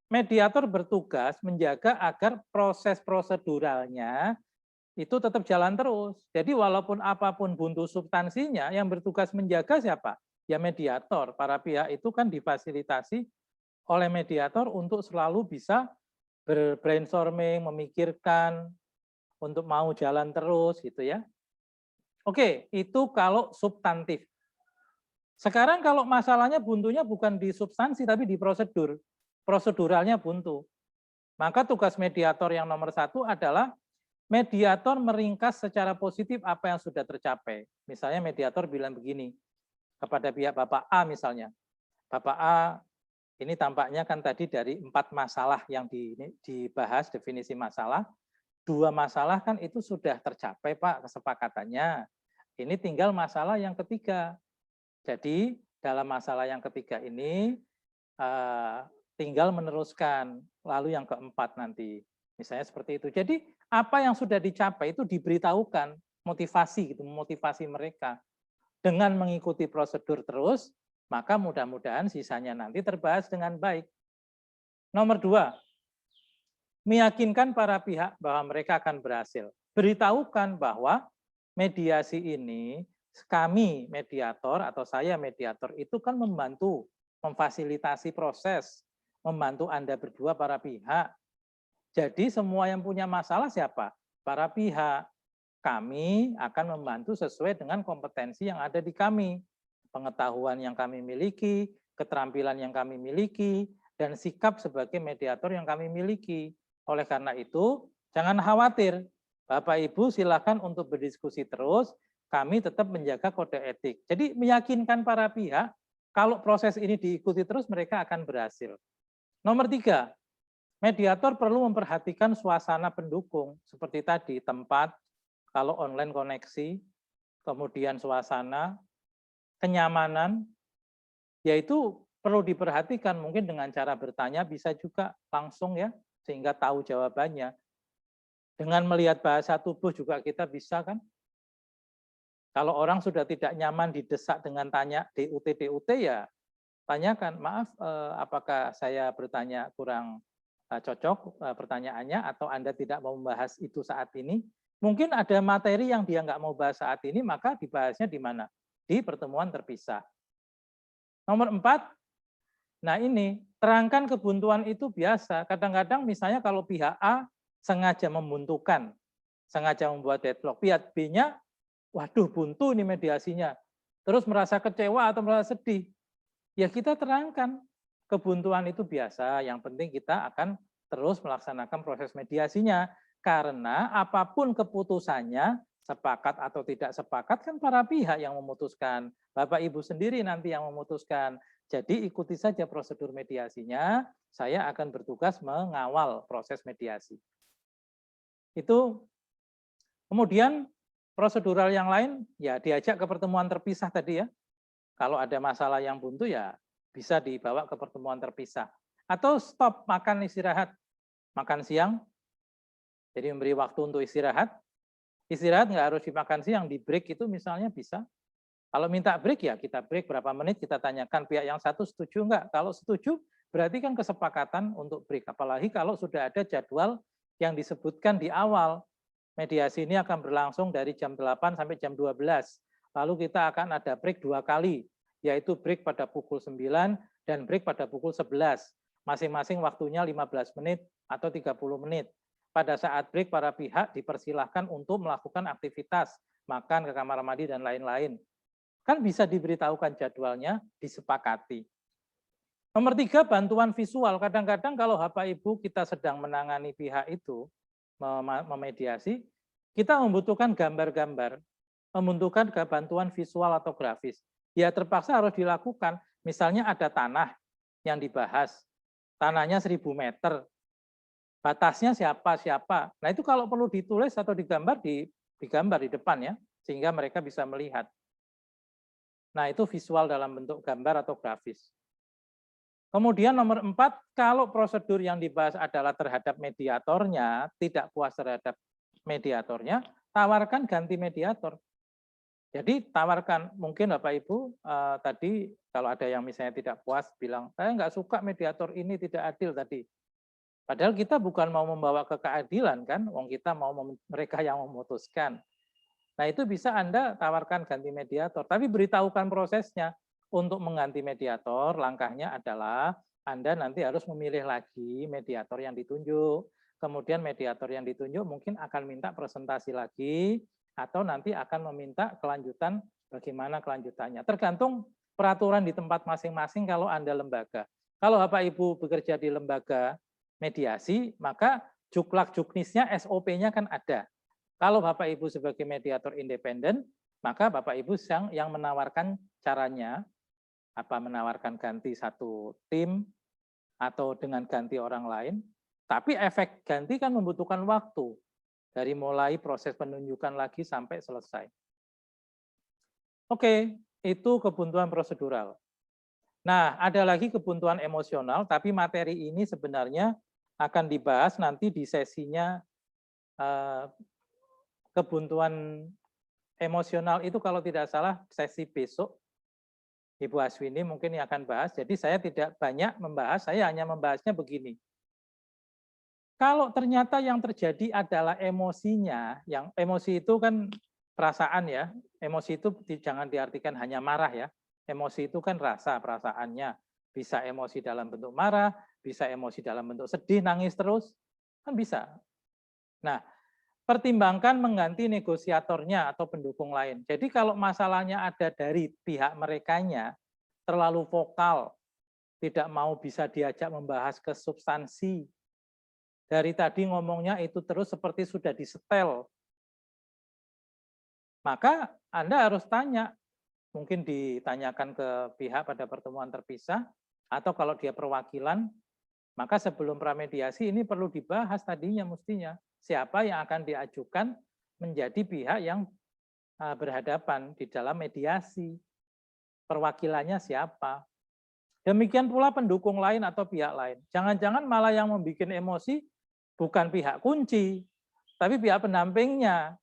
mediator bertugas menjaga agar proses proseduralnya itu tetap jalan terus. Jadi walaupun apapun buntu substansinya, yang bertugas menjaga siapa? Ya mediator. Para pihak itu kan difasilitasi oleh mediator untuk selalu bisa berbrainstorming, memikirkan, untuk mau jalan terus gitu ya. Oke, itu kalau substantif. Sekarang kalau masalahnya buntunya bukan di substansi tapi di prosedur. Proseduralnya buntu. Maka tugas mediator yang nomor 1 adalah mediator meringkas secara positif apa yang sudah tercapai. Misalnya mediator bilang begini kepada pihak Bapak A misalnya. Bapak A, ini tampaknya kan tadi dari 4 masalah yang dibahas, definisi masalah, 2 masalah kan itu sudah tercapai Pak kesepakatannya. Ini tinggal masalah yang ketiga. Jadi dalam masalah yang ketiga ini tinggal meneruskan, lalu yang keempat nanti. Misalnya seperti itu. Jadi apa yang sudah dicapai itu diberitahukan, motivasi gitu, memotivasi mereka. Dengan mengikuti prosedur terus, maka mudah-mudahan sisanya nanti terbahas dengan baik. Nomor 2, meyakinkan para pihak bahwa mereka akan berhasil. Beritahukan bahwa mediasi ini, kami mediator atau saya mediator itu kan membantu, memfasilitasi proses, membantu Anda berdua para pihak. Jadi semua yang punya masalah siapa? Para pihak. Kami akan membantu sesuai dengan kompetensi yang ada di kami. Pengetahuan yang kami miliki, keterampilan yang kami miliki, dan sikap sebagai mediator yang kami miliki. Oleh karena itu, jangan khawatir. Bapak Ibu silakan untuk berdiskusi terus, kami tetap menjaga kode etik. Jadi meyakinkan para pihak, kalau proses ini diikuti terus mereka akan berhasil. Nomor 3, mediator perlu memperhatikan suasana pendukung, seperti tadi, tempat, kalau online koneksi, kemudian suasana, kenyamanan, yaitu perlu diperhatikan mungkin dengan cara bertanya bisa juga langsung ya, sehingga tahu jawabannya. Dengan melihat bahasa tubuh juga kita bisa kan. Kalau orang sudah tidak nyaman didesak dengan tanya DUT ya tanyakan, maaf apakah saya bertanya kurang cocok pertanyaannya atau Anda tidak mau membahas itu saat ini. Mungkin ada materi yang dia nggak mau bahas saat ini, maka dibahasnya di mana? Di pertemuan terpisah. Nomor 4, nah ini, terangkan kebuntuan itu biasa. Kadang-kadang misalnya kalau pihak A sengaja membuntukan, sengaja membuat deadlock, pihak B-nya, waduh buntu ini mediasinya, terus merasa kecewa atau merasa sedih. Ya kita terangkan, kebuntuan itu biasa, yang penting kita akan terus melaksanakan proses mediasinya. Karena apapun keputusannya, sepakat atau tidak sepakat kan para pihak yang memutuskan. Bapak Ibu sendiri nanti yang memutuskan. Jadi ikuti saja prosedur mediasinya, saya akan bertugas mengawal proses mediasi. Itu kemudian prosedural yang lain, ya diajak ke pertemuan terpisah tadi ya. Kalau ada masalah yang buntu ya bisa dibawa ke pertemuan terpisah. Atau stop makan istirahat, makan siang, jadi memberi waktu untuk istirahat. Istirahat nggak harus dimakan siang, di break itu misalnya bisa. Kalau minta break ya kita break berapa menit, kita tanyakan pihak yang satu setuju nggak. Kalau setuju berarti kan kesepakatan untuk break. Apalagi kalau sudah ada jadwal yang disebutkan di awal. Mediasi ini akan berlangsung dari jam 8 sampai jam 12. Lalu kita akan ada break 2 kali, yaitu break pada pukul 9 dan break pada pukul 11. Masing-masing waktunya 15 menit atau 30 menit. Pada saat break, para pihak dipersilahkan untuk melakukan aktivitas, makan ke kamar mandi, dan lain-lain. Kan bisa diberitahukan jadwalnya, disepakati. Nomor 3, bantuan visual. Kadang-kadang kalau Bapak Ibu kita sedang menangani pihak itu, memediasi, kita membutuhkan gambar-gambar, membutuhkan bantuan visual atau grafis. Ya terpaksa harus dilakukan. Misalnya ada tanah yang dibahas, tanahnya 1000 meter, batasnya siapa. Nah itu kalau perlu ditulis atau digambar, digambar di depan ya. sehingga mereka bisa melihat. Nah, itu visual dalam bentuk gambar atau grafis. Kemudian nomor 4, kalau prosedur yang dibahas adalah terhadap mediatornya, tidak puas terhadap mediatornya, tawarkan ganti mediator. Jadi tawarkan, mungkin Bapak Ibu tadi kalau ada yang misalnya tidak puas bilang, saya nggak suka mediator ini tidak adil tadi. Padahal kita bukan mau membawa ke keadilan kan, wong kita mau mereka yang memutuskan. Nah itu bisa Anda tawarkan ganti mediator, tapi beritahukan prosesnya. Untuk mengganti mediator, langkahnya adalah Anda nanti harus memilih lagi mediator yang ditunjuk. Kemudian mediator yang ditunjuk mungkin akan minta presentasi lagi, atau nanti akan meminta kelanjutan bagaimana kelanjutannya. Tergantung peraturan di tempat masing-masing kalau Anda lembaga. Kalau Bapak Ibu bekerja di lembaga mediasi, maka juklak juknisnya SOP-nya kan ada. Kalau Bapak Ibu sebagai mediator independen, maka Bapak Ibu yang menawarkan caranya, apa menawarkan ganti satu tim atau dengan ganti orang lain, tapi efek ganti kan membutuhkan waktu dari mulai proses penunjukan lagi sampai selesai. Oke, itu kebuntuan prosedural. Nah, ada lagi kebuntuan emosional, tapi materi ini sebenarnya akan dibahas nanti di sesinya kebuntuan emosional itu kalau tidak salah sesi besok. Ibu Aswini mungkin yang akan bahas, jadi saya tidak banyak membahas, saya hanya membahasnya begini. Kalau ternyata yang terjadi adalah emosinya, yang emosi itu kan perasaan ya, emosi itu jangan diartikan hanya marah ya, emosi itu kan rasa, perasaannya, bisa emosi dalam bentuk marah, bisa emosi dalam bentuk sedih, nangis terus, kan bisa. Nah, pertimbangkan mengganti negosiatornya atau pendukung lain. Jadi kalau masalahnya ada dari pihak merekanya, terlalu vokal, tidak mau bisa diajak membahas ke substansi. Dari tadi ngomongnya itu terus seperti sudah disetel. Maka Anda harus tanya, mungkin ditanyakan ke pihak pada pertemuan terpisah, atau kalau dia perwakilan, maka sebelum pramediasi ini perlu dibahas tadinya mestinya. Siapa yang akan diajukan menjadi pihak yang berhadapan di dalam mediasi. Perwakilannya siapa. Demikian pula pendukung lain atau pihak lain. Jangan-jangan malah yang membuat emosi bukan pihak kunci, tapi pihak pendampingnya.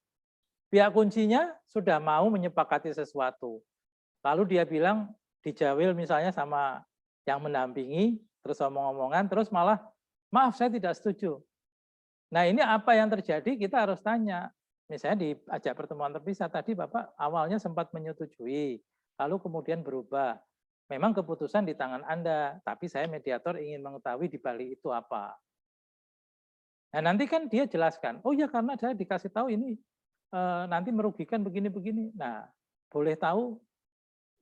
Pihak kuncinya sudah mau menyepakati sesuatu. Lalu dia bilang, dijawil misalnya sama yang mendampingi, terus omong-omongan, terus malah, maaf saya tidak setuju. Nah ini apa yang terjadi kita harus tanya. Misalnya diajak pertemuan terpisah, tadi Bapak awalnya sempat menyetujui, lalu kemudian berubah. Memang keputusan di tangan Anda, tapi saya mediator ingin mengetahui di balik itu apa. Nah nanti kan dia jelaskan, oh ya karena saya dikasih tahu ini nanti merugikan begini-begini. Nah boleh tahu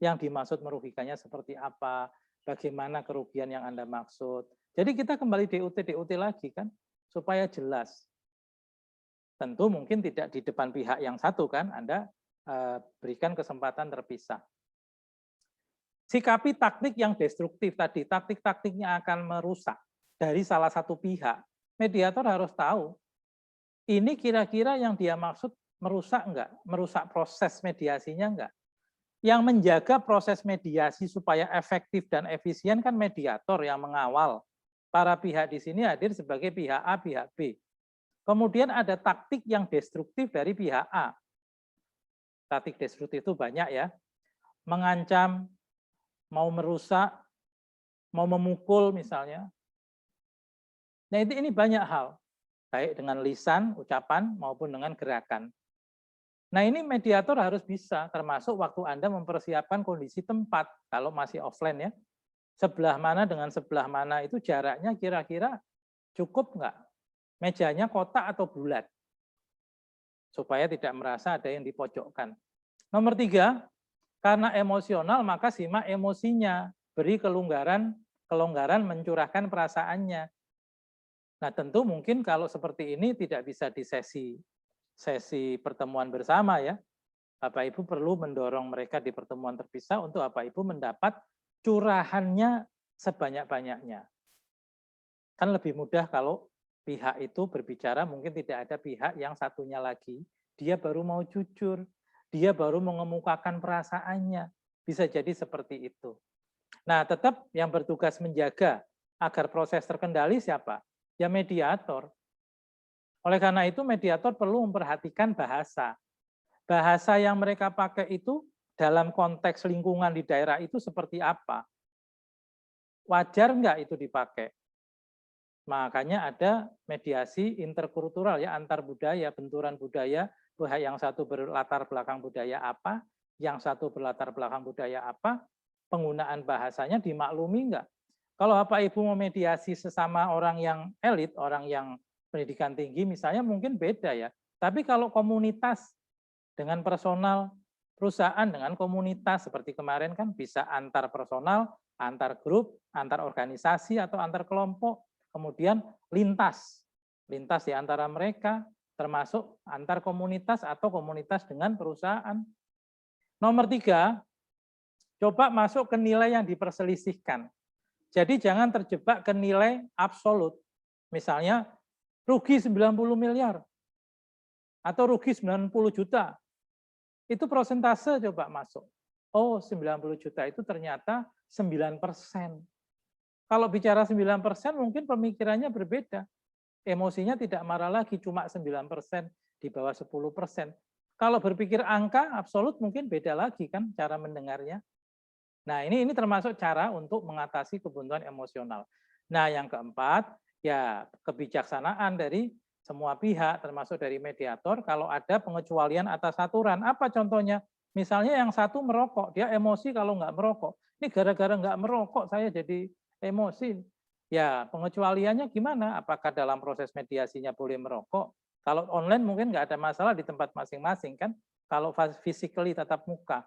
yang dimaksud merugikannya seperti apa, bagaimana kerugian yang Anda maksud. Jadi kita kembali DUT lagi kan, supaya jelas. Tentu mungkin tidak di depan pihak yang satu kan, Anda berikan kesempatan terpisah. Sikapi taktik yang destruktif tadi, taktik-taktiknya akan merusak dari salah satu pihak. Mediator harus tahu, ini kira-kira yang dia maksud merusak enggak? Merusak proses mediasinya enggak? Yang menjaga proses mediasi supaya efektif dan efisien kan mediator yang mengawal. Para pihak di sini hadir sebagai pihak A, pihak B. Kemudian ada taktik yang destruktif dari pihak A. Taktik destruktif itu banyak ya. Mengancam, mau merusak, mau memukul misalnya. Nah ini banyak hal. Baik dengan lisan, ucapan, maupun dengan gerakan. Nah ini mediator harus bisa, termasuk waktu Anda mempersiapkan kondisi tempat, kalau masih offline ya. Sebelah mana dengan sebelah mana itu jaraknya kira-kira cukup nggak? Mejanya kotak atau bulat? Supaya tidak merasa ada yang dipojokkan. Nomor 3, karena emosional maka simak emosinya. Beri kelonggaran mencurahkan perasaannya. Nah tentu mungkin kalau seperti ini tidak bisa di sesi pertemuan bersama ya. Bapak Ibu perlu mendorong mereka di pertemuan terpisah untuk Bapak Ibu mendapat curahannya sebanyak-banyaknya. Kan lebih mudah kalau pihak itu berbicara, mungkin tidak ada pihak yang satunya lagi, dia baru mau jujur. dia baru mengemukakan perasaannya. Bisa jadi seperti itu. Nah, tetap yang bertugas menjaga agar proses terkendali siapa? Ya mediator. Oleh karena itu mediator perlu memperhatikan bahasa. Bahasa yang mereka pakai itu dalam konteks lingkungan di daerah itu seperti apa? Wajar nggak itu dipakai? Makanya ada mediasi interkultural ya, antar budaya, benturan budaya, yang satu berlatar belakang budaya apa, yang satu berlatar belakang budaya apa, penggunaan bahasanya dimaklumi enggak? Kalau Bapak Ibu memediasi sesama orang yang elit, orang yang pendidikan tinggi misalnya mungkin beda ya. Tapi kalau komunitas dengan personal, perusahaan dengan komunitas seperti kemarin kan bisa antar personal, antar grup, antar organisasi atau antar kelompok, kemudian lintas di antara mereka, termasuk antar komunitas atau komunitas dengan perusahaan. Nomor 3, coba masuk ke nilai yang diperselisihkan. Jadi jangan terjebak ke nilai absolut. Misalnya rugi 90 miliar atau rugi 90 juta. Itu prosentase coba masuk. Oh, 90 juta itu ternyata 9%. Kalau bicara 9% mungkin pemikirannya berbeda. Emosinya tidak marah lagi, cuma 9%, di bawah 10%. Kalau berpikir angka absolut mungkin beda lagi kan cara mendengarnya. Nah, ini termasuk cara untuk mengatasi kebuntuan emosional. Nah, yang keempat, ya kebijaksanaan dari semua pihak, termasuk dari mediator, kalau ada pengecualian atas aturan. Apa contohnya? Misalnya yang satu merokok, dia emosi kalau nggak merokok. Ini gara-gara nggak merokok, saya jadi emosi. Ya, pengecualiannya gimana? Apakah dalam proses mediasinya boleh merokok? Kalau online mungkin nggak ada masalah di tempat masing-masing, kan? Kalau physically tatap muka.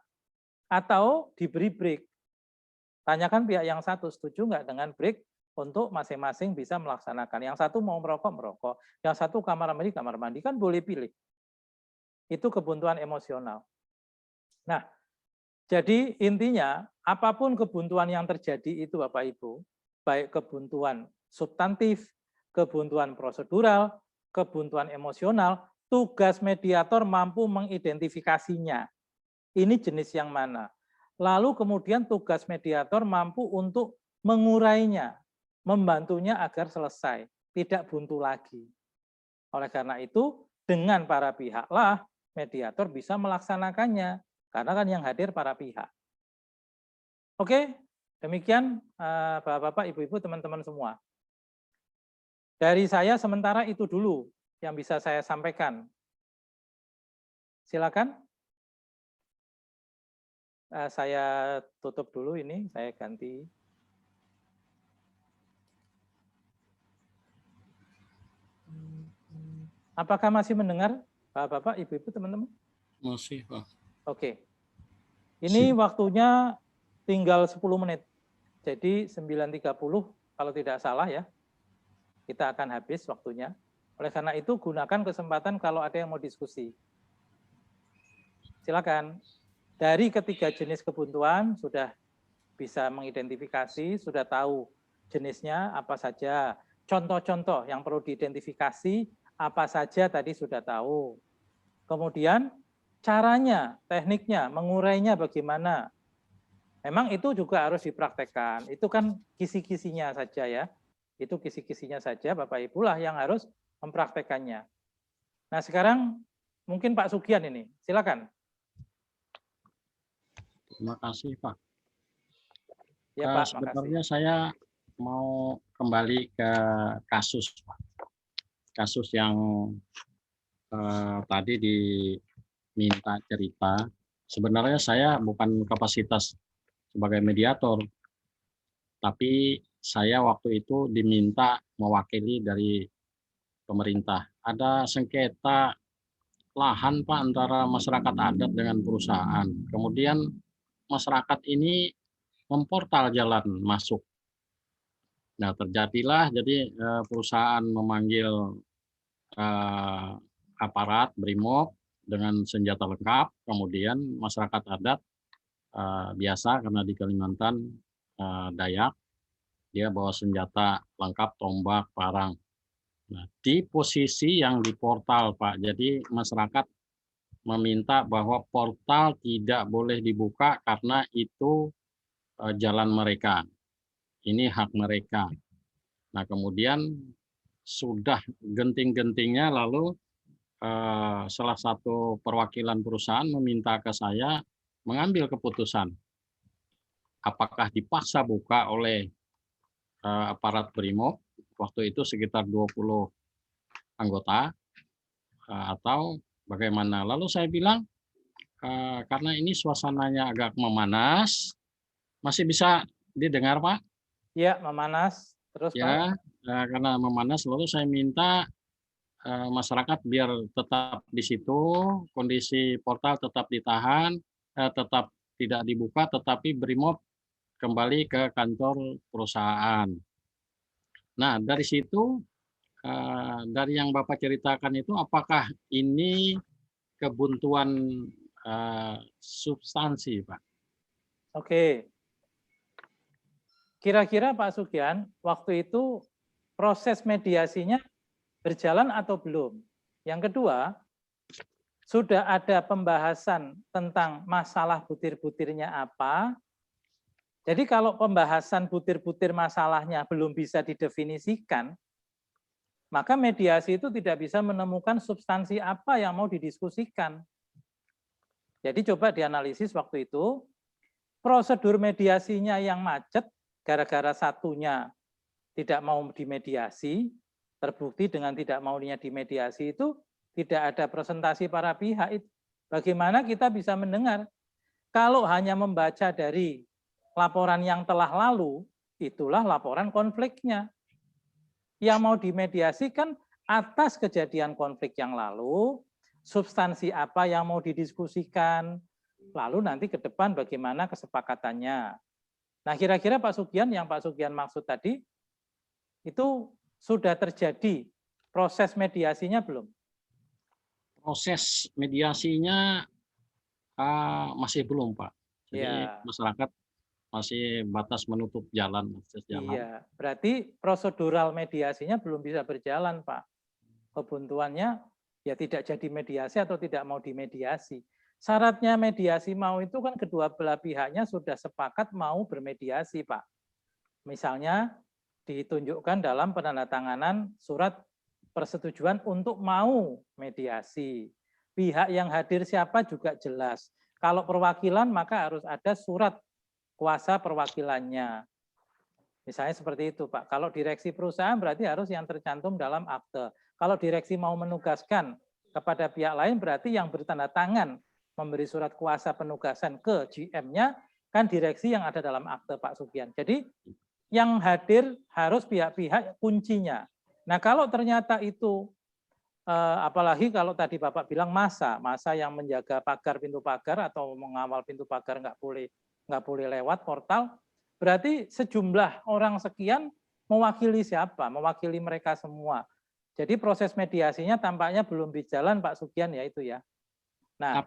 Atau diberi break. Tanyakan pihak yang satu, setuju nggak dengan break untuk masing-masing bisa melaksanakan. Yang satu mau merokok, merokok. Yang satu kamar mandi, kan boleh pilih. Itu kebuntuan emosional. Nah, jadi intinya, apapun kebuntuan yang terjadi itu Bapak Ibu, baik kebuntuan substantif, kebuntuan prosedural, kebuntuan emosional, tugas mediator mampu mengidentifikasinya. Ini jenis yang mana? Lalu kemudian tugas mediator mampu untuk mengurainya, membantunya agar selesai, tidak buntu lagi. Oleh karena itu, dengan para pihaklah mediator bisa melaksanakannya, karena kan yang hadir para pihak. Oke, demikian Bapak-bapak, Ibu-ibu, teman-teman semua. Dari saya sementara itu dulu yang bisa saya sampaikan. Silakan. Saya tutup dulu ini, saya ganti. Apakah masih mendengar, Bapak-bapak, Ibu-ibu, teman-teman? Masih, Pak. Oke. Ini waktunya tinggal 10 menit. Jadi 9.30 kalau tidak salah ya, kita akan habis waktunya. Oleh karena itu gunakan kesempatan kalau ada yang mau diskusi. Silakan. Dari ketiga jenis kebuntuan sudah bisa mengidentifikasi, sudah tahu jenisnya apa saja. Contoh-contoh yang perlu diidentifikasi apa saja tadi sudah tahu. Kemudian caranya, tekniknya, mengurainya bagaimana. Memang itu juga harus dipraktekkan. Itu kan kisi-kisinya saja ya. Itu kisi-kisinya saja Bapak Ibu lah yang harus mempraktekannya. Nah sekarang mungkin Pak Sugian ini, silakan. Terima kasih Pak. Ya Pak, sebenarnya saya mau kembali ke kasus Pak. Kasus yang tadi diminta cerita. Sebenarnya saya bukan kapasitas sebagai mediator, tapi saya waktu itu diminta mewakili dari pemerintah. Ada sengketa lahan Pak antara masyarakat adat dengan perusahaan. Kemudian masyarakat ini memportal jalan masuk. Nah, terjadilah jadi perusahaan memanggil aparat BRIMOB dengan senjata lengkap, kemudian masyarakat adat biasa karena di Kalimantan Dayak, dia bawa senjata lengkap, tombak, parang. Nah, di posisi yang di portal Pak, jadi masyarakat meminta bahwa portal tidak boleh dibuka karena itu jalan mereka. Ini hak mereka. Nah, kemudian sudah genting-gentingnya lalu salah satu perwakilan perusahaan meminta ke saya mengambil keputusan. Apakah dipaksa buka oleh aparat BRIMOB, waktu itu sekitar 20 anggota, atau bagaimana. Lalu saya bilang, karena ini suasananya agak memanas, masih bisa didengar, Pak? Ya, memanas. Terus, Pak? Ya, karena memanas, lalu saya minta masyarakat biar tetap di situ, kondisi portal tetap ditahan, tetap tidak dibuka, tetapi BRIMOB kembali ke kantor perusahaan. Nah, dari situ, dari yang Bapak ceritakan itu, apakah ini kebuntuan substansi, Pak? Oke. Kira-kira Pak Sugyan, waktu itu proses mediasinya berjalan atau belum? Yang kedua, sudah ada pembahasan tentang masalah butir-butirnya apa? Jadi kalau pembahasan butir-butir masalahnya belum bisa didefinisikan, maka mediasi itu tidak bisa menemukan substansi apa yang mau didiskusikan. Jadi coba dianalisis waktu itu, prosedur mediasinya yang macet, gara-gara satunya tidak mau dimediasi, terbukti dengan tidak maunya dimediasi itu, tidak ada presentasi para pihak. Bagaimana kita bisa mendengar? Kalau hanya membaca dari laporan yang telah lalu, itulah laporan konfliknya. Yang mau dimediasikan atas kejadian konflik yang lalu, substansi apa yang mau didiskusikan, lalu nanti ke depan bagaimana kesepakatannya. Nah, kira-kira Pak Sugyan, yang Pak Sugyan maksud tadi, itu sudah terjadi proses mediasinya belum? Proses mediasinya masih belum, Pak. Jadi Ya. masyarakat masih batas menutup jalan, akses jalan. Iya, berarti prosedural mediasinya belum bisa berjalan, Pak. Kebuntuannya ya tidak jadi mediasi atau tidak mau dimediasi. Syaratnya mediasi mau itu kan kedua belah pihaknya sudah sepakat mau bermediasi, Pak. Misalnya ditunjukkan dalam penandatanganan surat persetujuan untuk mau mediasi. Pihak yang hadir siapa juga jelas. Kalau perwakilan maka harus ada surat kuasa perwakilannya. Misalnya seperti itu, Pak. Kalau direksi perusahaan berarti harus yang tercantum dalam akte. Kalau direksi mau menugaskan kepada pihak lain berarti yang bertanda tangan memberi surat kuasa penugasan ke GM-nya kan direksi yang ada dalam akte, Pak Sugyan. Jadi yang hadir harus pihak-pihak kuncinya. Nah, kalau ternyata itu apalagi kalau tadi Bapak bilang masa yang menjaga pagar, pintu pagar atau mengawal pintu pagar nggak boleh lewat portal, berarti sejumlah orang sekian mewakili siapa? Mewakili mereka semua. Jadi proses mediasinya tampaknya belum berjalan, Pak Sugyan, ya itu ya. Nah,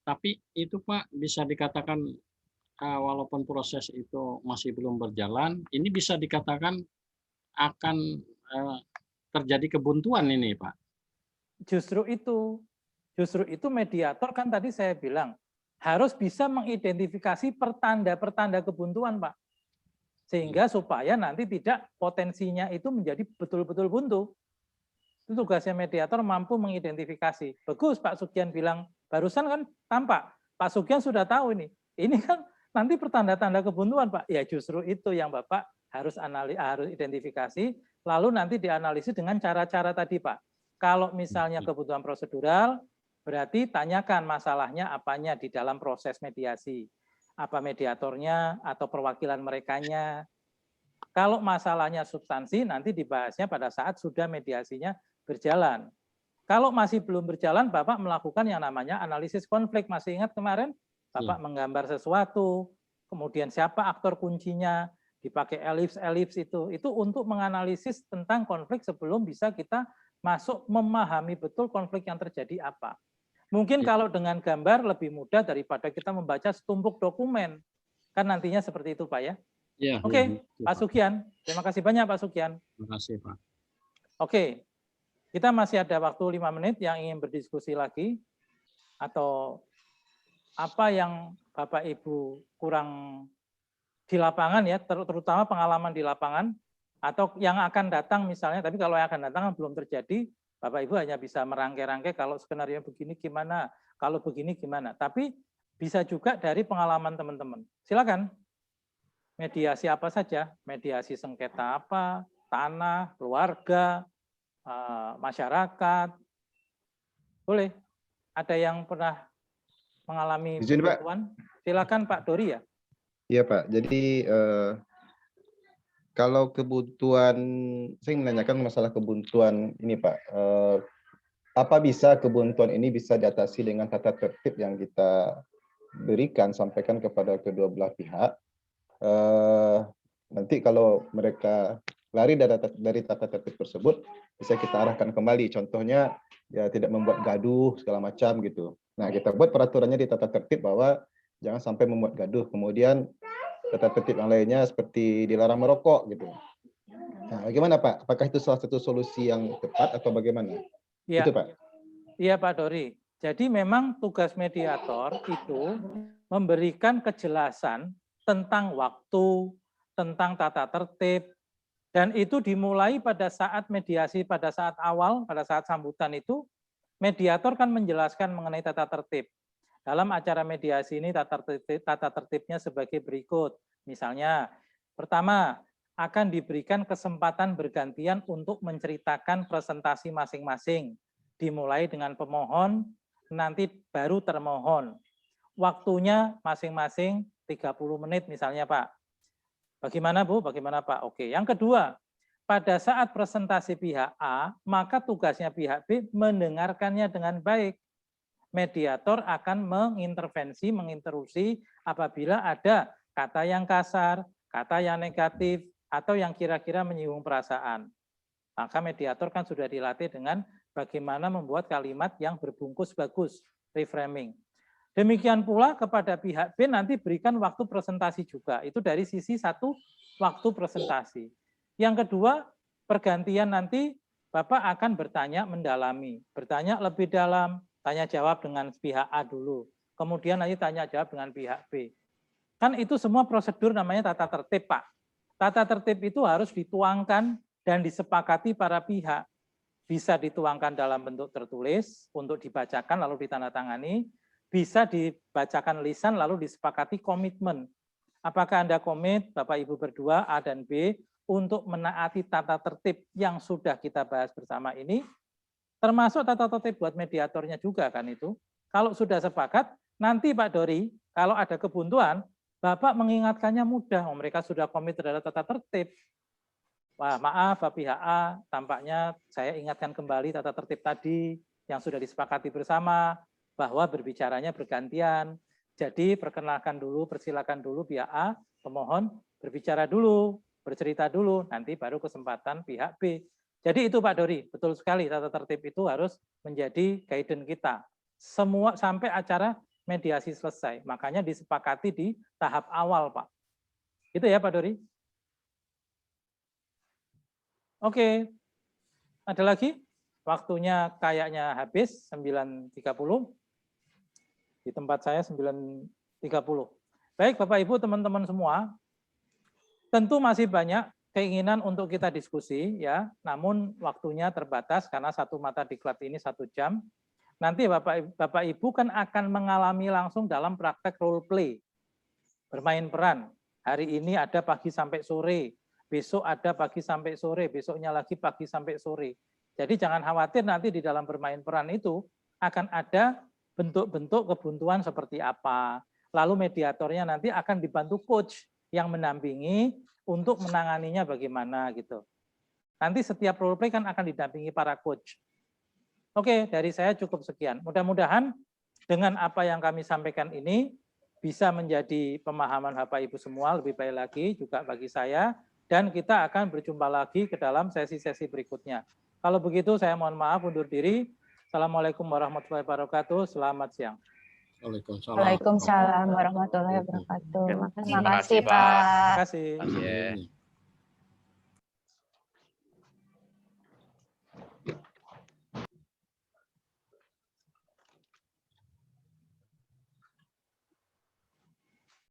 tapi itu Pak bisa dikatakan walaupun proses itu masih belum berjalan, ini bisa dikatakan akan terjadi kebuntuan ini, Pak. Justru itu mediator kan tadi saya bilang harus bisa mengidentifikasi pertanda-pertanda kebuntuan, Pak. Sehingga supaya nanti tidak potensinya itu menjadi betul-betul buntu. Itu tugasnya mediator mampu mengidentifikasi. Bagus Pak Sugyan bilang, barusan kan tampak, Pak Sugyan sudah tahu ini. Ini kan nanti pertanda-tanda kebuntuan, Pak. Ya justru itu yang Bapak harus identifikasi, lalu nanti dianalisis dengan cara-cara tadi, Pak. Kalau misalnya kebutuhan prosedural, berarti tanyakan masalahnya apanya di dalam proses mediasi. Apa mediatornya atau perwakilan merekanya. Kalau masalahnya substansi, nanti dibahasnya pada saat sudah mediasinya berjalan. Kalau masih belum berjalan, Bapak melakukan yang namanya analisis konflik. Masih ingat kemarin? Bapak menggambar sesuatu, kemudian siapa aktor kuncinya, dipakai elips itu untuk menganalisis tentang konflik sebelum bisa kita masuk memahami betul konflik yang terjadi apa. Mungkin kalau dengan gambar lebih mudah daripada kita membaca setumpuk dokumen. Kan nantinya seperti itu, Pak ya. Ya, Oke, Pak Sugyan. Terima kasih banyak, Pak Sugyan. Terima kasih, Pak. Oke, kita masih ada waktu 5 menit yang ingin berdiskusi lagi. atau apa yang Bapak Ibu kurang di lapangan ya, terutama pengalaman di lapangan atau yang akan datang misalnya, tapi kalau yang akan datang belum terjadi, Bapak Ibu hanya bisa merangkai-rangkai kalau skenario begini gimana, kalau begini gimana. Tapi bisa juga dari pengalaman teman-teman. Silakan. Mediasi apa saja, mediasi sengketa apa, tanah, keluarga, masyarakat. Boleh. Ada yang pernah mengalami Izin, Pak. kebutuhan? Silakan Pak Dori ya. Iya Pak, jadi kalau kebutuhan, saya menanyakan masalah kebuntuan ini Pak. Apa bisa kebuntuan ini bisa diatasi dengan tata tertib yang kita berikan, sampaikan kepada kedua belah pihak. Nanti kalau mereka lari dari tata tertib tersebut, bisa kita arahkan kembali. Contohnya, ya tidak membuat gaduh segala macam gitu. Nah, kita buat peraturannya di tata tertib bahwa jangan sampai membuat gaduh. Kemudian tata tertib yang lainnya seperti dilarang merokok gitu. Nah, bagaimana Pak? Apakah itu salah satu solusi yang tepat atau bagaimana? Ya. Itu Pak. Iya Pak Dori. Jadi memang tugas mediator itu memberikan kejelasan tentang waktu, tentang tata tertib, dan itu dimulai pada saat mediasi, pada saat awal, pada saat sambutan itu, mediator kan menjelaskan mengenai tata tertib. Dalam acara mediasi ini tata tertibnya sebagai berikut. Misalnya, pertama, akan diberikan kesempatan bergantian untuk menceritakan presentasi masing-masing. Dimulai dengan pemohon, nanti baru termohon. Waktunya masing-masing 30 menit misalnya Pak. Bagaimana Bu? Bagaimana Pak? Oke. Yang kedua, pada saat presentasi pihak A, maka tugasnya pihak B mendengarkannya dengan baik. Mediator akan mengintervensi, menginterupsi apabila ada kata yang kasar, kata yang negatif, atau yang kira-kira menyinggung perasaan. Maka mediator kan sudah dilatih dengan bagaimana membuat kalimat yang berbungkus bagus, reframing. Demikian pula kepada pihak B nanti berikan waktu presentasi juga. Itu dari sisi satu waktu presentasi. Yang kedua, pergantian nanti Bapak akan bertanya mendalami. Bertanya lebih dalam, tanya jawab dengan pihak A dulu. Kemudian nanti tanya jawab dengan pihak B. Kan itu semua prosedur namanya tata tertib, Pak. Tata tertib itu harus dituangkan dan disepakati para pihak. Bisa dituangkan dalam bentuk tertulis untuk dibacakan lalu ditandatangani, bisa dibacakan lisan lalu disepakati komitmen. Apakah Anda komit, Bapak Ibu berdua, A dan B, untuk menaati tata tertib yang sudah kita bahas bersama ini, termasuk tata tertib buat mediatornya juga kan itu. Kalau sudah sepakat, nanti Pak Dori, kalau ada kebuntuan, Bapak mengingatkannya mudah, mereka sudah komit terhadap tata tertib. Wah, maaf Pak pihak A, tampaknya saya ingatkan kembali tata tertib tadi yang sudah disepakati bersama, bahwa berbicaranya bergantian. Jadi perkenalkan dulu, persilakan dulu pihak A, pemohon berbicara dulu, bercerita dulu, nanti baru kesempatan pihak B. Jadi itu Pak Dori, betul sekali tata tertib itu harus menjadi guidance kita. Semua sampai acara mediasi selesai, makanya disepakati di tahap awal Pak. Itu ya Pak Dori. Oke, ada lagi? Waktunya kayaknya habis, 9.30. Di tempat saya 9.30. Baik Bapak Ibu, teman-teman semua, tentu masih banyak keinginan untuk kita diskusi, ya. Namun waktunya terbatas karena satu mata diklat ini 1 jam. Nanti Bapak Ibu kan akan mengalami langsung dalam praktek role play, bermain peran. Hari ini ada pagi sampai sore, besok ada pagi sampai sore, besoknya lagi pagi sampai sore. Jadi jangan khawatir nanti di dalam bermain peran itu akan ada bentuk-bentuk kebuntuan seperti apa. Lalu mediatornya nanti akan dibantu coach yang mendampingi untuk menanganinya bagaimana gitu. Nanti setiap role play kan akan didampingi para coach. Oke, dari saya cukup sekian. Mudah-mudahan dengan apa yang kami sampaikan ini bisa menjadi pemahaman Bapak Ibu semua lebih baik lagi juga bagi saya, dan kita akan berjumpa lagi ke dalam sesi-sesi berikutnya. Kalau begitu saya mohon maaf undur diri. Assalamualaikum warahmatullahi wabarakatuh. Selamat siang. Waalaikumsalam warahmatullahi wabarakatuh. Terima kasih. Terima kasih Pak. Terima kasih.